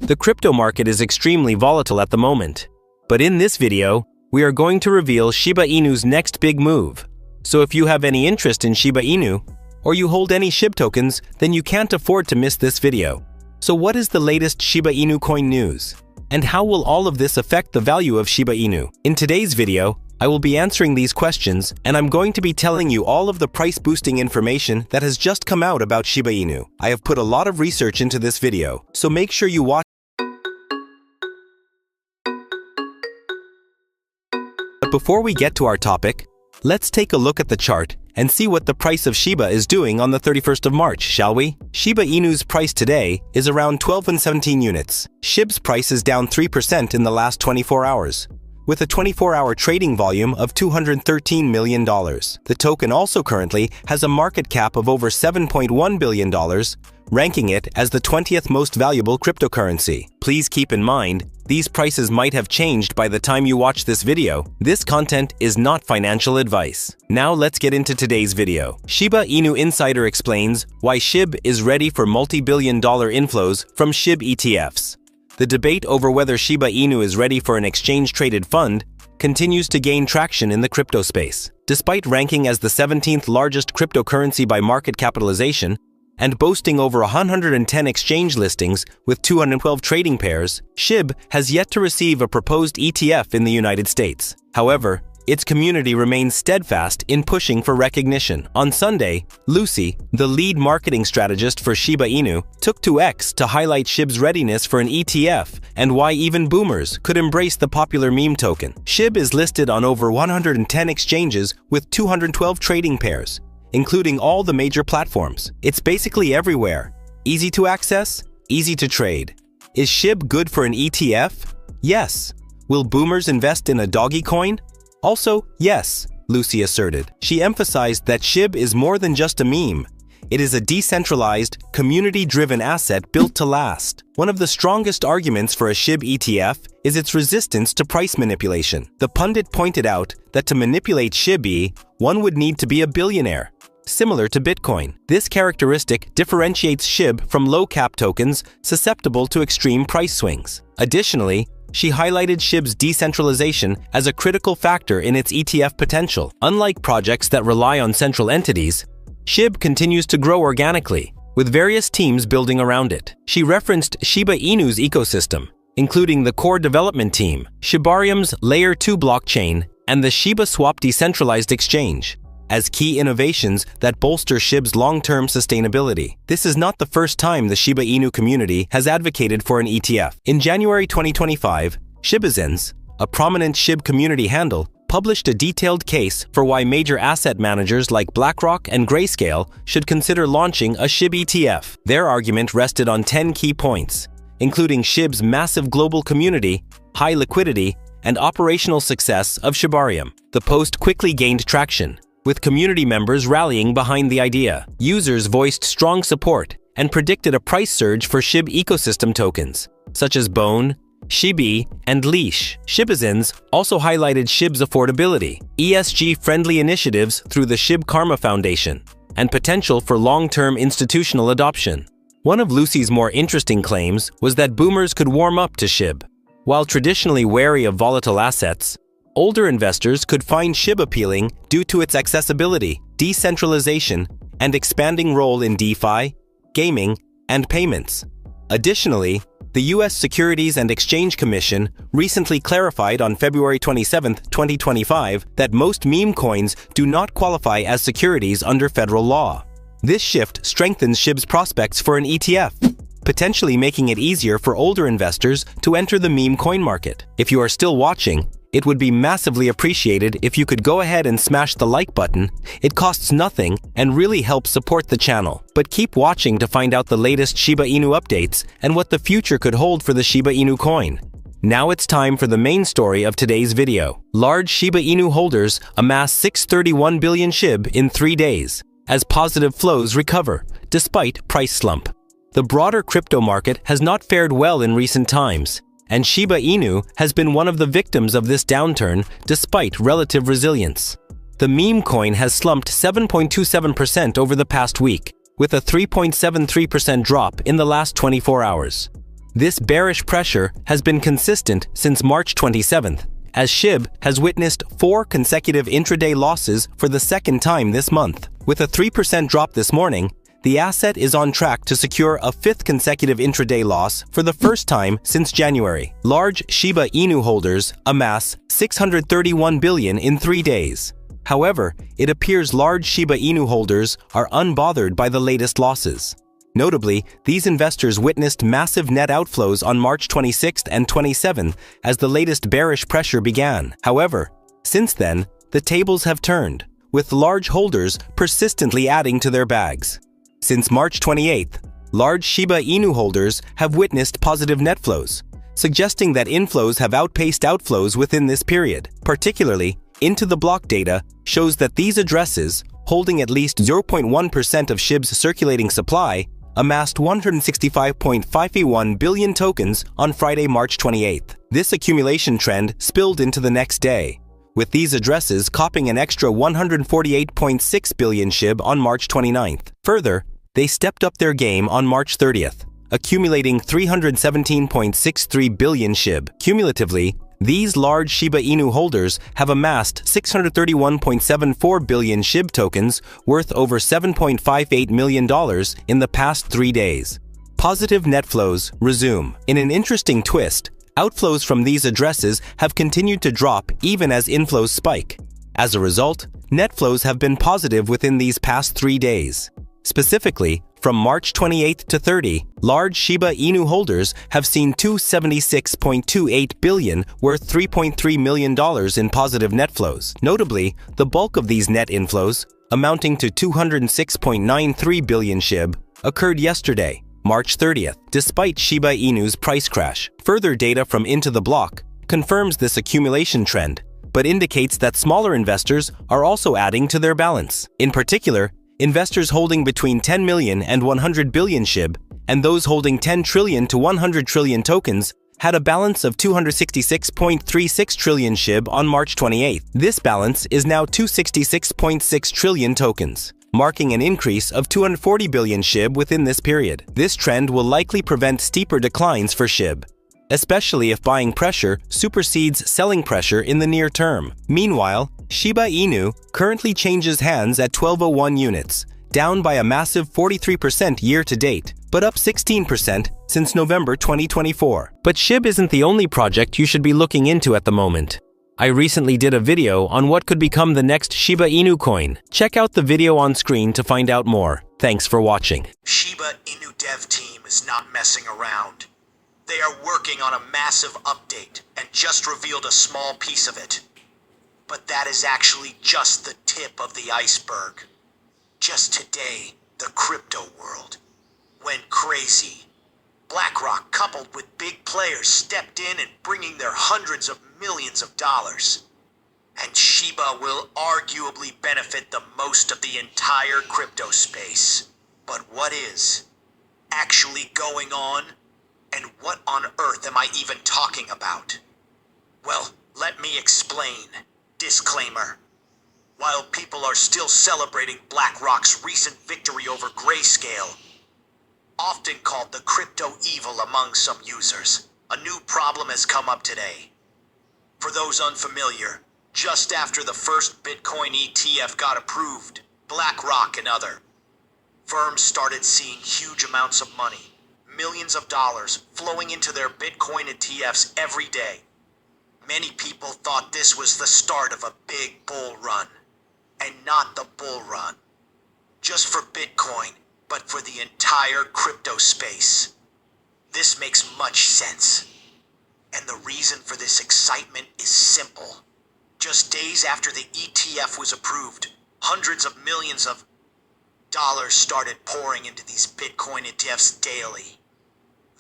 The crypto market is extremely volatile at the moment. But in this video, we are going to reveal Shiba Inu's next big move. So if you have any interest in Shiba Inu, or you hold any SHIB tokens, then you can't afford to miss this video. So what is the latest Shiba Inu coin news? And how will all of this affect the value of Shiba Inu? In today's video, I will be answering these questions, and I'm going to be telling you all of the price-boosting information that has just come out about Shiba Inu. I have put a lot of research into this video, so make sure you watch. But before we get to our topic, let's take a look at the chart and see what the price of Shiba is doing on the 31st of March, shall we? Shiba Inu's price today is around 12 and 17 units. SHIB's price is down 3% in the last 24 hours, with a 24-hour trading volume of $213 million. The token also currently has a market cap of over $7.1 billion, ranking it as the 20th most valuable cryptocurrency. Please keep in mind, these prices might have changed by the time you watch this video. This content is not financial advice. Now let's get into today's video. Shiba Inu Insider explains why SHIB is ready for multi-billion-dollar inflows from SHIB ETFs. The debate over whether Shiba Inu is ready for an exchange-traded fund continues to gain traction in the crypto space. Despite ranking as the 17th largest cryptocurrency by market capitalization, and boasting over 110 exchange listings with 212 trading pairs, SHIB has yet to receive a proposed ETF in the United States. However, its community remains steadfast in pushing for recognition. On Sunday, Lucy, the lead marketing strategist for Shiba Inu, took to X to highlight SHIB's readiness for an ETF and why even boomers could embrace the popular meme token. SHIB is listed on over 110 exchanges with 212 trading pairs, including all the major platforms. It's basically everywhere. Easy to access, easy to trade. Is SHIB good for an ETF? Yes. Will boomers invest in a dogecoin? Also, yes, Lucy asserted. She emphasized that SHIB is more than just a meme. It is a decentralized, community-driven asset built to last. One of the strongest arguments for a SHIB ETF is its resistance to price manipulation. The pundit pointed out that to manipulate SHIB, one would need to be a billionaire, similar to Bitcoin. This characteristic differentiates SHIB from low-cap tokens susceptible to extreme price swings. Additionally, she highlighted SHIB's decentralization as a critical factor in its ETF potential. Unlike projects that rely on central entities, SHIB continues to grow organically, with various teams building around it. She referenced Shiba Inu's ecosystem, including the core development team, Shibarium's Layer 2 blockchain, and the shibaswap decentralized exchange, as key innovations that bolster SHIB's long-term sustainability. This is not the first time the Shiba Inu community has advocated for an ETF. In January 2025, Shibazens, a prominent SHIB community handle, published a detailed case for why major asset managers like BlackRock and Grayscale should consider launching a SHIB ETF. Their argument rested on 10 key points, including SHIB's massive global community, high liquidity, and operational success of Shibarium. The post quickly gained traction, with community members rallying behind the idea. Users voiced strong support and predicted a price surge for SHIB ecosystem tokens, such as Bone, Shibi, and Leash. Shibazens also highlighted SHIB's affordability, ESG-friendly initiatives through the SHIB Karma Foundation, and potential for long-term institutional adoption. One of Lucy's more interesting claims was that boomers could warm up to SHIB. While traditionally wary of volatile assets, older investors could find SHIB appealing due to its accessibility, decentralization, and expanding role in DeFi, gaming, and payments. Additionally, the U.S. Securities and Exchange Commission recently clarified on February 27, 2025, that most meme coins do not qualify as securities under federal law. This shift strengthens SHIB's prospects for an ETF, potentially making it easier for older investors to enter the meme coin market. If you are still watching, it would be massively appreciated if you could go ahead and smash the like button. It costs nothing and really helps support the channel. But keep watching to find out the latest Shiba Inu updates and what the future could hold for the Shiba Inu coin. Now it's time for the main story of today's video. Large Shiba Inu holders amass 631 billion SHIB in 3 days, as positive flows recover, despite price slump. The broader crypto market has not fared well in recent times, and Shiba Inu has been one of the victims of this downturn despite relative resilience. The meme coin has slumped 7.27% over the past week, with a 3.73% drop in the last 24 hours. This bearish pressure has been consistent since March 27th, as SHIB has witnessed 4 consecutive intraday losses for the second time this month. With a 3% drop this morning, the asset is on track to secure a 5th consecutive intraday loss for the first time since January. Large Shiba Inu holders amass 631 billion in 3 days. However, it appears large Shiba Inu holders are unbothered by the latest losses. Notably, these investors witnessed massive net outflows on March 26th and 27th as the latest bearish pressure began. However, since then, the tables have turned, with large holders persistently adding to their bags. Since March 28th, large Shiba Inu holders have witnessed positive net flows, suggesting that inflows have outpaced outflows within this period. Particularly, Into the Block data shows that these addresses, holding at least 0.1% of SHIB's circulating supply, amassed 165.51 billion tokens on Friday, March 28th. This accumulation trend spilled into the next day, with these addresses copying an extra 148.6 billion SHIB on March 29th. Further, they stepped up their game on March 30th, accumulating 317.63 billion SHIB. Cumulatively, these large Shiba Inu holders have amassed 631.74 billion SHIB tokens worth over $7.58 million in the past 3 days. Positive net flows resume. In an interesting twist, outflows from these addresses have continued to drop even as inflows spike. As a result, net flows have been positive within these past 3 days. Specifically, from March 28th to 30, large Shiba Inu holders have seen 276.28 billion worth $3.3 million in positive net flows. Notably, the bulk of these net inflows, amounting to 206.93 billion SHIB, occurred yesterday, March 30th, despite Shiba Inu's price crash. Further data from Into the Block confirms this accumulation trend, but indicates that smaller investors are also adding to their balance. In particular, investors holding between 10 million and 100 billion SHIB, and those holding 10 trillion to 100 trillion tokens, had a balance of 266.36 trillion SHIB on March 28th. This balance is now 266.6 trillion tokens, marking an increase of 240 billion SHIB within this period. This trend will likely prevent steeper declines for SHIB, especially if buying pressure supersedes selling pressure in the near term. Meanwhile, Shiba Inu currently changes hands at 1201 units, down by a massive 43% year-to-date, but up 16% since November 2024. But SHIB isn't the only project you should be looking into at the moment. I recently did a video on what could become the next Shiba Inu coin. Check out the video on screen to find out more. Thanks for watching. Shiba Inu dev team is not messing around. They are working on a massive update and just revealed a small piece of it. But that is actually just the tip of the iceberg. Just today, the crypto world went crazy. BlackRock, coupled with big players, stepped in and bringing their hundreds of millions of dollars. And Shiba will arguably benefit the most of the entire crypto space. But what is actually going on? And what on earth am I even talking about? Well, let me explain. Disclaimer. While people are still celebrating BlackRock's recent victory over Grayscale, often called the crypto evil among some users, a new problem has come up today. For those unfamiliar, just after the first Bitcoin ETF got approved, BlackRock and other firms started seeing huge amounts of money, millions of dollars, flowing into their Bitcoin ETFs every day. Many people thought this was the start of a big bull run, and not the bull run just for Bitcoin, but for the entire crypto space. This makes much sense, and the reason for this excitement is simple. Just days after the ETF was approved, hundreds of millions of dollars started pouring into these Bitcoin ETFs daily.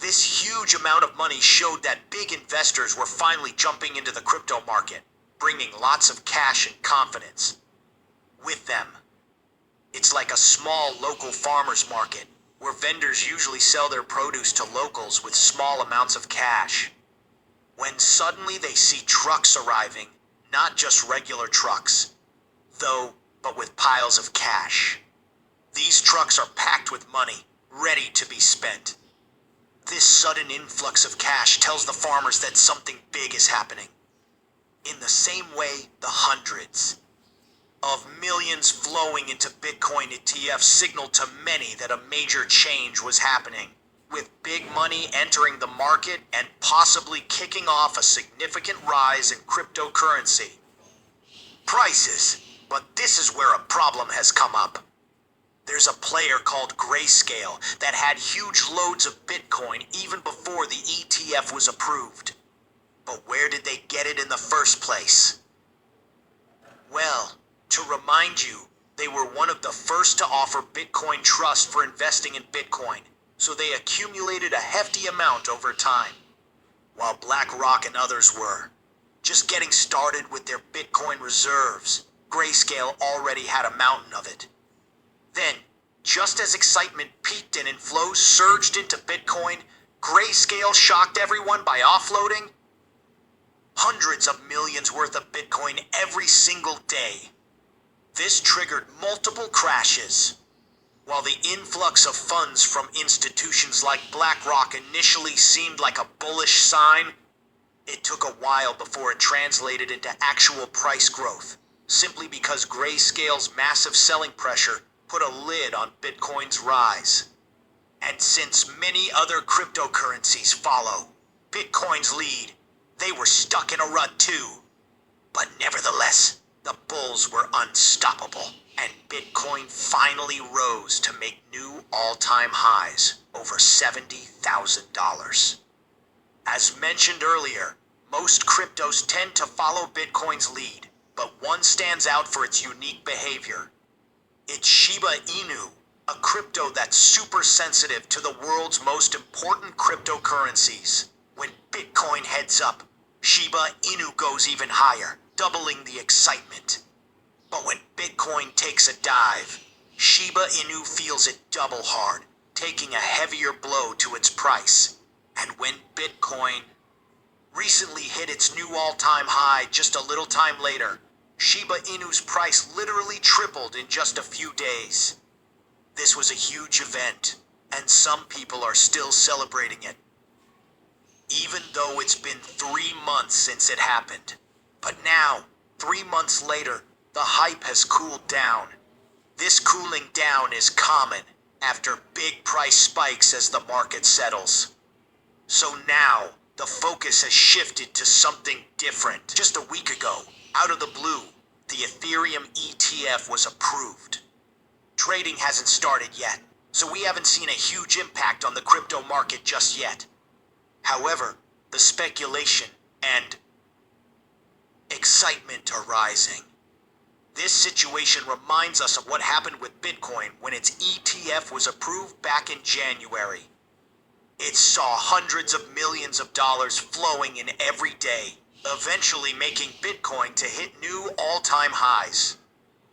This huge amount of money showed that big investors were finally jumping into the crypto market, bringing lots of cash and confidence with them. It's like a small local farmers market, where vendors usually sell their produce to locals with small amounts of cash. When suddenly they see trucks arriving, not just regular trucks, but with piles of cash. These trucks are packed with money, ready to be spent. This sudden influx of cash tells the farmers that something big is happening. In the same way, the hundreds of millions flowing into Bitcoin ETFs signaled to many that a major change was happening, with big money entering the market and possibly kicking off a significant rise in cryptocurrency prices. But this is where a problem has come up. There's a player called Grayscale that had huge loads of Bitcoin even before the ETF was approved. But where did they get it in the first place? Well, to remind you, they were one of the first to offer Bitcoin Trust for investing in Bitcoin, so they accumulated a hefty amount over time, while BlackRock and others were just getting started with their Bitcoin reserves. Grayscale already had a mountain of it. Then, just as excitement peaked and inflows surged into Bitcoin, Grayscale shocked everyone by offloading hundreds of millions worth of Bitcoin every single day. This triggered multiple crashes. While the influx of funds from institutions like BlackRock initially seemed like a bullish sign, it took a while before it translated into actual price growth, simply because Grayscale's massive selling pressure put a lid on Bitcoin's rise. And since many other cryptocurrencies follow Bitcoin's lead, they were stuck in a rut too. But nevertheless, the bulls were unstoppable, and Bitcoin finally rose to make new all-time highs, over $70,000. As mentioned earlier, most cryptos tend to follow Bitcoin's lead, but one stands out for its unique behavior. It's Shiba Inu, a crypto that's super sensitive to the world's most important cryptocurrencies. When Bitcoin heads up, Shiba Inu goes even higher, doubling the excitement. But when Bitcoin takes a dive, Shiba Inu feels it double hard, taking a heavier blow to its price. And when Bitcoin recently hit its new all-time high just a little time later, Shiba Inu's price literally tripled in just a few days. This was a huge event, and some people are still celebrating it, even though it's been 3 months since it happened. But now, 3 months later, the hype has cooled down. This cooling down is common after big price spikes as the market settles. So now, the focus has shifted to something different. Just a week ago, out of the blue, the Ethereum ETF was approved. Trading hasn't started yet, so we haven't seen a huge impact on the crypto market just yet. However, the speculation and excitement are rising. This situation reminds us of what happened with Bitcoin when its ETF was approved back in January. It saw hundreds of millions of dollars flowing in every day, eventually making Bitcoin to hit new all-time highs.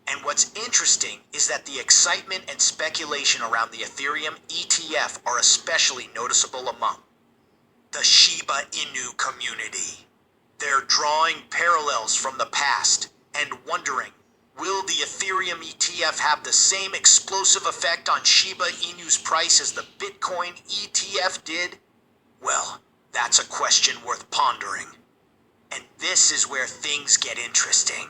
And what's interesting is that the excitement and speculation around the Ethereum ETF are especially noticeable among the Shiba Inu community. They're drawing parallels from the past and wondering, will the Ethereum ETF have the same explosive effect on Shiba Inu's price as the Bitcoin ETF did? Well, that's a question worth pondering. And this is where things get interesting.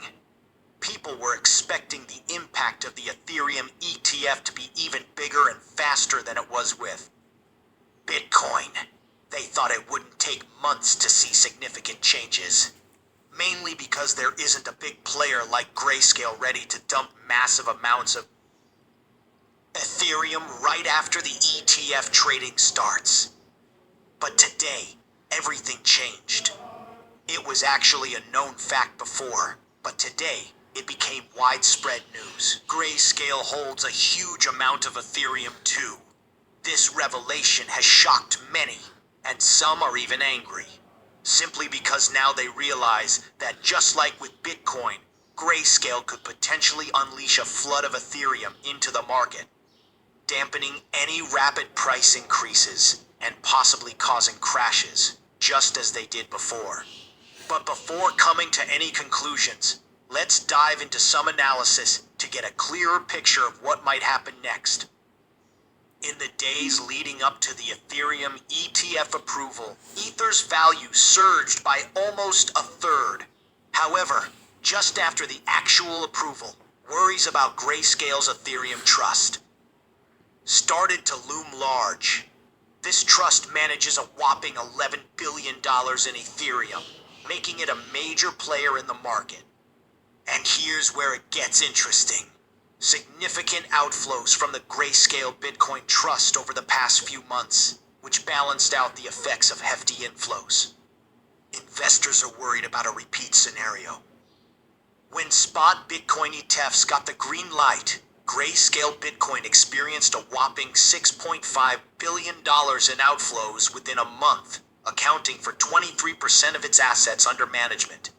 People were expecting the impact of the Ethereum ETF to be even bigger and faster than it was with Bitcoin. They thought it wouldn't take months to see significant changes, mainly because there isn't a big player like Grayscale ready to dump massive amounts of Ethereum right after the ETF trading starts. But today, everything changed. It was actually a known fact before, but today, it became widespread news. Grayscale holds a huge amount of Ethereum too. This revelation has shocked many, and some are even angry, simply because now they realize that just like with Bitcoin, Grayscale could potentially unleash a flood of Ethereum into the market, dampening any rapid price increases and possibly causing crashes, just as they did before. But before coming to any conclusions, let's dive into some analysis to get a clearer picture of what might happen next. In the days leading up to the Ethereum ETF approval, Ether's value surged by almost a third. However, just after the actual approval, worries about Grayscale's Ethereum trust started to loom large. This trust manages a whopping $11 billion in Ethereum, making it a major player in the market. And here's where it gets interesting. Significant outflows from the Grayscale Bitcoin Trust over the past few months, which balanced out the effects of hefty inflows. Investors are worried about a repeat scenario. When spot Bitcoin ETFs got the green light, Grayscale Bitcoin experienced a whopping $6.5 billion in outflows within a month, accounting for 23% of its assets under management.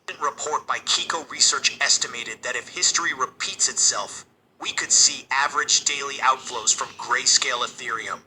A report by Kiko Research estimated that if history repeats itself, we could see average daily outflows from Grayscale Ethereum